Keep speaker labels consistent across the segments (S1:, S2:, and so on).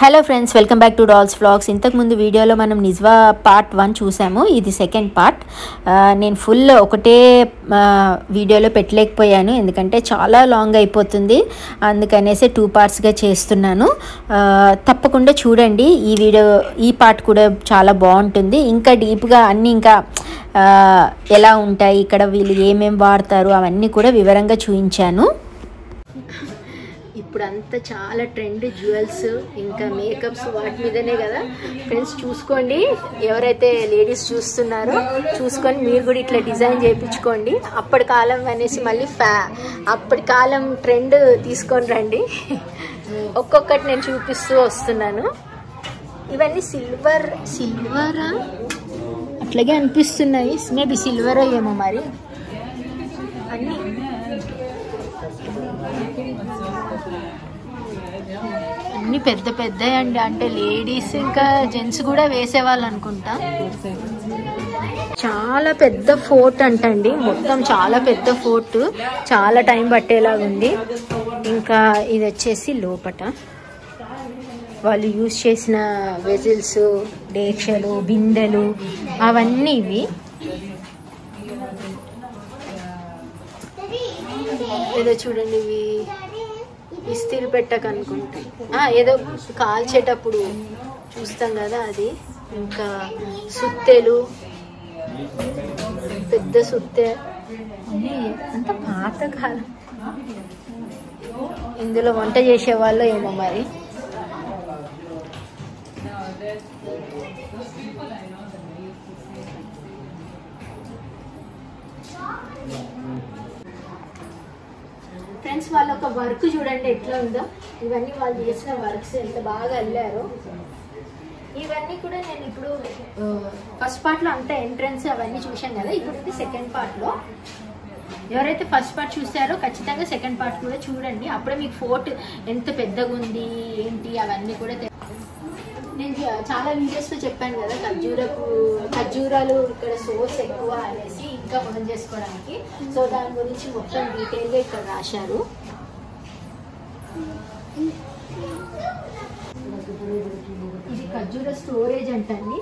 S1: Hello friends, welcome back to dolls vlogs. ఇంతకుముందు వీడియోలో మనం నిజ్వా పార్ట్ 1 చూసాము. ఇది సెకండ్ పార్ట్. నేను ఫుల్ ఒకటే వీడియోలో పెట్టలేకపోయాను, ఎందుకంటే చాలా లాంగ్ అయిపోతుంది. అందుకనేసి 2 పార్ట్స్గా చేస్తున్నాను. తప్పకుండా చూడండి. ఈ పార్ట్ కూడా చాలా బాగుంటుంది. ఇంకా డీప్గా అన్నీ ఇంకా ఎలా ఉంటాయి, ఇక్కడ వీళ్ళు ఏమేమి వాడతారు అవన్నీ కూడా వివరంగా చూపించాను. ఇప్పుడంతా చాలా ట్రెండ్ జ్యువెల్స్ ఇంకా మేకప్స్ వాటి మీదనే కదా ఫ్రెండ్స్. చూసుకోండి, ఎవరైతే లేడీస్ చూస్తున్నారో చూసుకొని మీరు కూడా ఇట్లా డిజైన్ చేయించుకోండి. అప్పటి కాలం అనేసి మళ్ళీ అప్పటి కాలం ట్రెండ్ తీసుకొని రండి. ఒక్కొక్కటి నేను చూపిస్తూ వస్తున్నాను. ఇవన్నీ సిల్వరా అట్లాగే అనిపిస్తున్నాయి. మేబీ సిల్వర్ ఏమో మరి. అన్నీ పెద్ద పెద్దవి అండి, అంటే లేడీస్ ఇంకా జెంట్స్ కూడా వేసేవాళ్ళు అనుకుంటా. చాలా పెద్ద ఫోర్ట్ అంటండి, మొత్తం చాలా పెద్ద ఫోర్ట్, చాలా టైం పట్టేలాగా ఉంది. ఇంకా ఇది వచ్చేసి లోపట వాళ్ళు యూజ్ చేసిన వెజిల్స్, డేక్షలు, బిందెలు అవన్నీ ఇవి. ఏదో చూడండి, ఇవి ఇస్త్రీ పెట్టకనుకుంటా, ఏదో కాల్చేటప్పుడు చూస్తాం కదా అది. ఇంకా సుత్తెలు, పెద్ద సుత్తె, అంత పాతకాలం. ఇందులో వంట చేసేవాళ్ళు ఏమో మరి. ఫ్రెండ్స్, వాళ్ళ ఒక వర్క్ చూడండి ఎట్లా ఉందో. ఇవన్నీ వాళ్ళు చేసిన వర్క్స్ ఎంత బాగా అల్లారో. ఇవన్నీ కూడా నేను ఇప్పుడు ఫస్ట్ పార్ట్లో అంతా ఎంట్రన్స్ అవన్నీ చూసాం కదా. ఇప్పుడు ఇది సెకండ్ పార్ట్లో. ఎవరైతే ఫస్ట్ పార్ట్ చూసారో ఖచ్చితంగా సెకండ్ పార్ట్ కూడా చూడండి. అప్పుడే మీకు ఫోర్ట్ ఎంత పెద్దగా ఉంది ఏంటి అవన్నీ కూడా. నేను చాలా వీడియోస్లో చెప్పాను కదా, ఖర్జూరాలు ఇక్కడ సోర్స్ ఎక్కువ అనేసి, ఇంకా మనం చేసుకోవడానికి. సో దాని గురించి మొత్తం డీటెయిల్గా ఇక్కడ రాశారు. ఇది ఖర్జూర స్టోరేజ్ అంటండి.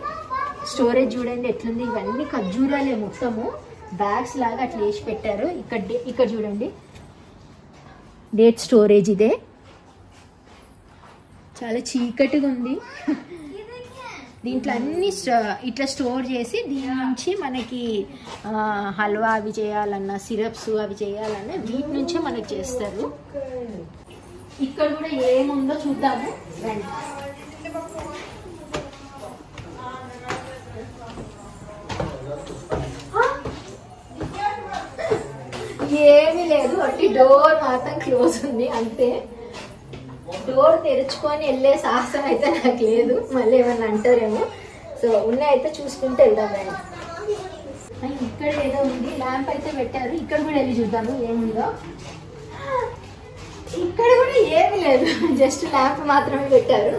S1: స్టోరేజ్ చూడండి ఎట్లుంది. ఇవన్నీ ఖర్జూరాలే మొత్తము, బ్యాగ్స్ లాగా అట్లా వేసి పెట్టారు. ఇక్కడ చూడండి, డేట్ స్టోరేజ్ ఇదే. చాలా చీకటిగా ఉంది. దీంట్లో అన్ని ఇట్లా స్టోర్ చేసి దీని నుంచి మనకి హల్వా అవి చేయాలన్నా, సిరప్స్ అవి చేయాలన్నా వీటి నుంచే మనకి చేస్తారు. ఇక్కడ కూడా ఏముందో చూద్దాము రండి. ఏమీ లేదు, అట్టి డోర్ మాత్రం క్లోజ్ ఉంది అంతే. డోర్ తెరుచుకొని వెళ్ళే సాహసం అయితే నాకు లేదు, మళ్ళీ ఏమన్నా అంటారేమో. సో ఉన్నాయైతే చూసుకుంటూ వెళ్దామండి. ఇక్కడ ఏదో ఉంది, ల్యాంప్ అయితే పెట్టారు. ఇక్కడ కూడా వెళ్ళి చూద్దాము ఏముందో. ఇక్కడ కూడా ఏమీ లేదు, జస్ట్ ల్యాంప్ మాత్రమే పెట్టారు.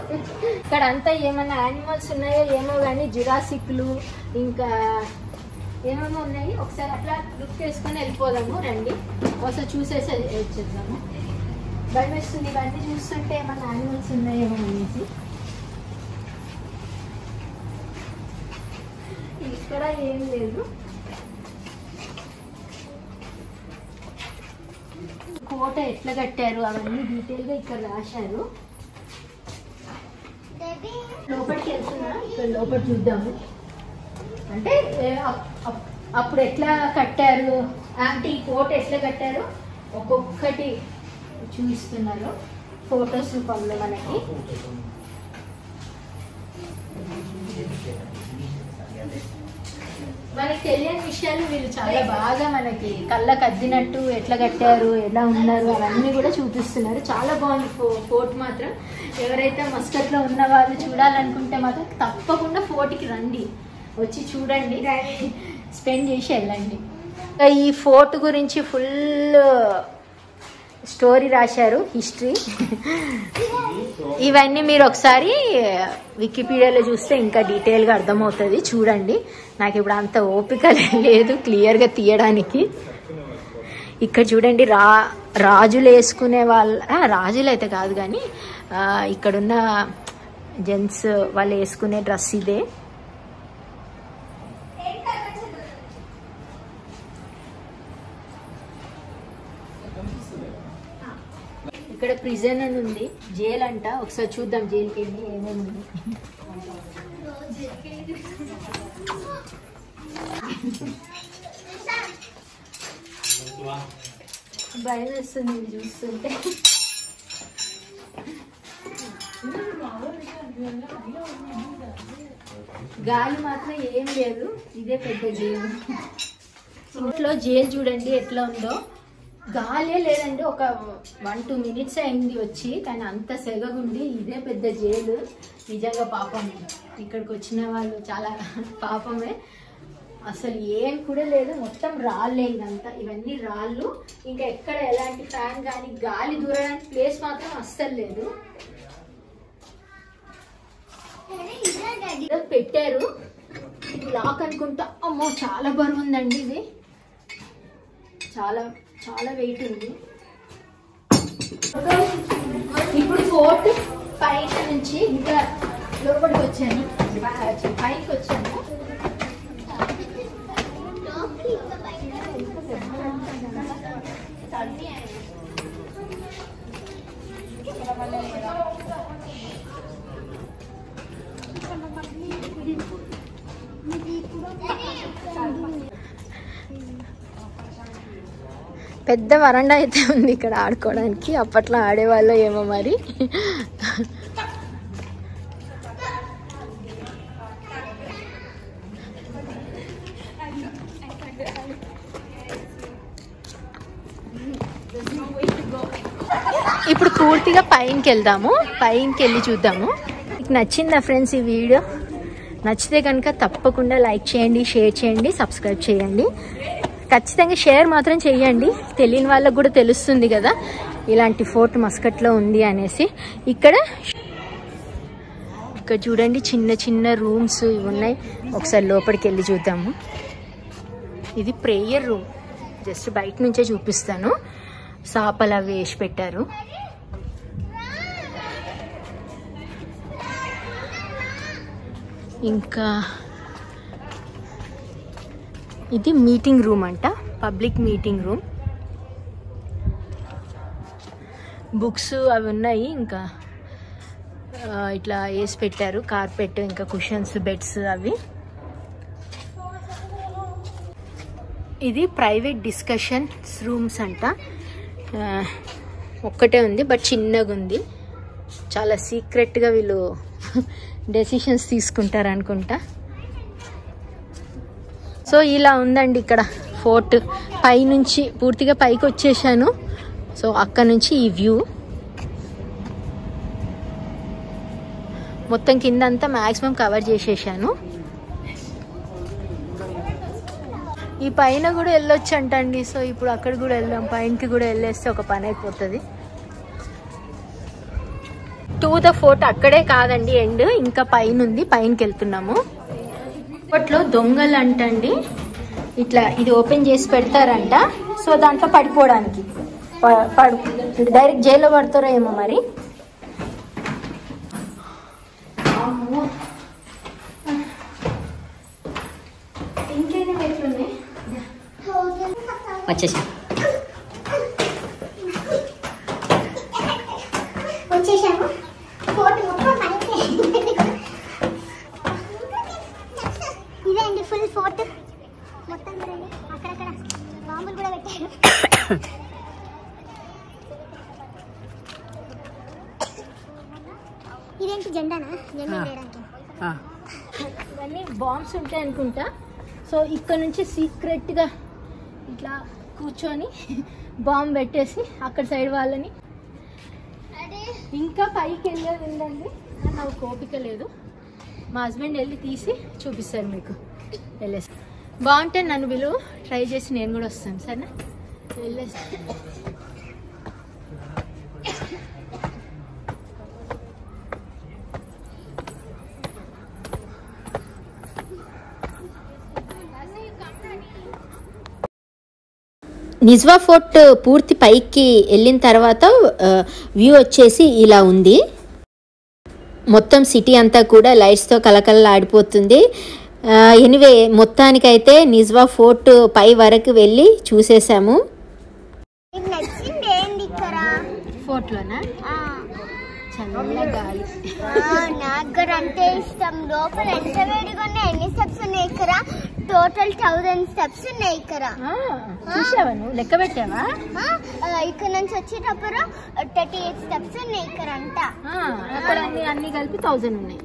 S1: ఇక్కడ అంతా ఏమన్నా యానిమల్స్ ఉన్నాయో ఏమో కానీ, జురాసిక్లు ఇంకా ఏమేమో ఉన్నాయి. ఒకసారి అట్లా లుక్ వేసుకొని వెళ్ళిపోదాము రండి. ఒకసారి చూసేసి వచ్చేద్దాము. భయం వేస్తుంది ఇవన్నీ చూస్తుంటే, ఏమన్నా యానిమల్స్ ఉన్నాయేమో అనేసి. ఇక్కడ ఏం లేదు. కోట ఎట్లా కట్టారు అవన్నీ డీటెయిల్గా ఇక్కడ రాశారు. లోపలికి వెళ్తున్నా, ఇక్కడ లోపల చూద్దాము. అంటే అప్పుడు ఎట్లా కట్టారు అంటే, ఈ కోట ఎట్లా కట్టారు ఒక్కొక్కటి చూపిస్తున్నారు ఫొటోస్ రూపంలో మనకి. మనకి తెలియని విషయాలు వీళ్ళు చాలా బాగా మనకి కళ్ళకు అద్దినట్టు ఎట్లా కట్టారు, ఎలా ఉన్నారు అవన్నీ కూడా చూపిస్తున్నారు. చాలా బాగుంది ఫోర్ట్ మాత్రం. ఎవరైతే మస్కట్లో ఉన్న వాళ్ళు చూడాలనుకుంటే మాత్రం తప్పకుండా ఫోర్ట్కి రండి, వచ్చి చూడండి, స్పెండ్ చేసి వెళ్ళండి. ఈ ఫోర్ట్ గురించి ఫుల్ స్టోరీ రాశారు, హిస్టరీ. ఇవన్నీ మీరు ఒకసారి వికీపీడియాలో చూస్తే ఇంకా డీటెయిల్గా అర్థమవుతుంది. చూడండి, నాకు ఇప్పుడు అంత ఓపిక లేదు క్లియర్గా తీయడానికి. ఇక్కడ చూడండి, రాజులు వేసుకునే రాజులు అయితే కాదు కానీ ఇక్కడున్న జెంట్స్ వాళ్ళు వేసుకునే డ్రెస్ ఇదే. ఇక్కడ ప్రిజన్ అని ఉంది, జైల్ అంట. ఒకసారి చూద్దాం జైలుకి వెళ్ళి ఏమేమి ఉంది. భయం వేస్తుంది చూస్తుంటే. గాలి మాత్రం ఏం లేదు, ఇదే పెద్ద జైలు. ఇంట్లో జైలు చూడండి ఎట్లా ఉందో. గాలే లేదండి, ఒక 1-2 మినిట్స్ అయింది వచ్చి, కానీ అంత సెగగుండి. ఇదే పెద్ద జైలు. నిజంగా పాపం ఇక్కడికి వచ్చిన వాళ్ళు చాలా పాపమే. అసలు ఏం కూడా లేదు, మొత్తం రాళ్ళే ఇదంతా. ఇవన్నీ రాళ్ళు. ఇంకా ఎక్కడ ఎలాంటి ఫ్యాన్ కానీ గాలి దూరడానికి ప్లేస్ మాత్రం అస్సలు లేదు. పెట్టారు లాక్ అనుకుంటా. అమ్మో చాలా బరువు ఉందండి ఇది, చాలా చాలా వెయిట్ ఉంది. ఇప్పుడు ఫోర్త్ పైన నుంచి ఇంకా లోపలికి వచ్చాను, పైకి వచ్చాను. పెద్ద వరండా అయితే ఉంది ఇక్కడ ఆడుకోవడానికి. అప్పట్లో ఆడేవాళ్ళు ఏమో మరి. ఇప్పుడు పూర్తిగా పైనకి వెళ్దాము, పైనకి వెళ్ళి చూద్దాము. మీకు నచ్చిందా ఫ్రెండ్స్ ఈ వీడియో? నచ్చితే కనుక తప్పకుండా లైక్ చేయండి, షేర్ చేయండి, సబ్స్క్రైబ్ చేయండి. ఖచ్చితంగా షేర్ మాత్రం చేయండి, తెలియని వాళ్ళకు కూడా తెలుస్తుంది కదా ఇలాంటి ఫోర్ట్ మస్కట్లో ఉంది అనేసి. ఇక్కడ చూడండి చిన్న చిన్న రూమ్స్ ఇవి ఉన్నాయి. ఒకసారి లోపలికి వెళ్ళి చూద్దాము. ఇది ప్రేయర్ రూమ్, జస్ట్ బయట నుంచే చూపిస్తాను. సాపలు అవి వేసి పెట్టారు. ఇంకా ఇది మీటింగ్ రూమ్ అంట, పబ్లిక్ మీటింగ్ రూమ్. బుక్స్ అవి ఉన్నాయి, ఇంకా ఇట్లా వేసి పెట్టారు కార్పెట్, ఇంకా కుషన్స్, బెడ్స్ అవి. ఇది ప్రైవేట్ డిస్కషన్స్ రూమ్స్ అంట. ఒక్కటే ఉంది బట్ చిన్నగా ఉంది. చాలా సీక్రెట్గా వీళ్ళు డెసిషన్స్ తీసుకుంటారు అనుకుంటా. సో ఇలా ఉందండి ఇక్కడ ఫోర్ట్. పైనుంచి పూర్తిగా పైకి వచ్చేసాను. సో అక్కడ నుంచి ఈ వ్యూ మొత్తం కింద అంతా మ్యాక్సిమం కవర్ చేసేసాను. ఈ పైన కూడా వెళ్ళొచ్చు అంటండి. సో ఇప్పుడు అక్కడ కూడా వెళ్దాం, పైనకి కూడా వెళ్ళేస్తే ఒక పని అయిపోతుంది. టు ద ఫోర్ట్ అక్కడే కాదండి ఎండ్, ఇంకా పైన ఉంది, పైనకి వెళ్తున్నాము. అప్పట్లో దొంగలు అంటండి ఇట్లా ఇది ఓపెన్ చేసి పెడతారంట. సో దాంట్లో పడిపోవడానికి డైరెక్ట్ జైల్లో పడతారో ఏమో మరి. ఇంకేది ఎట్లున్నాయి వచ్చేసాము.
S2: ఇదే అండి ఫుల్ ఫోర్ట్ మొత్తం చూడండి. అక్కడక్కడ బాంబులు కూడా పెట్టారు. ఇదేంటి జెండానా? జెండా వేయడానికి
S1: ఇవన్నీ బాంబ్స్ ఉంటాయి అనుకుంటా. సో ఇక్కడ నుంచి సీక్రెట్గా ఇట్లా కూర్చొని బాంబ్ పెట్టేసి అక్కడ సైడ్ వాళ్ళని. ఇంకా పైకి వెళ్ళేది ఉందండి, నాకు కోపిక లేదు. మా హస్బెండ్ వెళ్ళి తీసి చూపిస్తారు మీకు. వెళ్ళేసి బాగుంటే నన్ను విలువ ట్రై చేసి నేను కూడా వస్తాను సరేనా. వెళ్ళేసి
S3: నిజ్వా ఫోర్ట్ పూర్తి పైకి వెళ్ళిన తర్వాత వ్యూ వచ్చేసి ఇలా ఉంది. మొత్తం సిటీ అంతా కూడా లైట్స్తో కలకలలాడిపోతుంది. ఎనివే మొత్తానికైతే నిజ్వా ఫోర్ట్ పై వరకు వెళ్ళి చూసేసాము.
S2: నచ్చింది ఏంది ఇక్కడ
S1: ఫోర్ట్లోనా చల్ల గాలి.
S2: నాకు కూడా అంతే ఇష్టం. లోపల ఎంత వేడిగా ఉన్నాయి. ఎన్ని స్టెప్స్ ఉన్నాయి ఇక్కడ? టోటల్ 1000 స్టెప్స్ ఉన్నాయి ఇక్కడ.
S1: చూసావా నువ్వు? లెక్క పెట్టావా?
S2: ఇక్కడ నుంచి వచ్చేటప్పుడు 38 స్టెప్స్ ఉన్నాయి ఇక్కడ అంతా.
S1: అక్కడ అన్ని కలిపి 1000 ఉన్నాయి.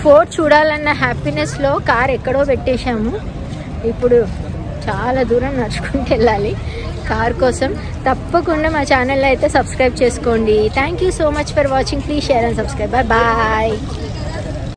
S1: ఫోర్ట్ చూడాలన్న హ్యాపీనెస్లో కార్ ఎక్కడో పెట్టేశాము. ఇప్పుడు చాలా దూరం నడుచుకుంటూ వెళ్ళాలి కార్ కోసం. తప్పకుండా మా ఛానల్లో అయితే సబ్స్క్రైబ్ చేసుకోండి. Thank you so much for watching. Please share and subscribe. Bye.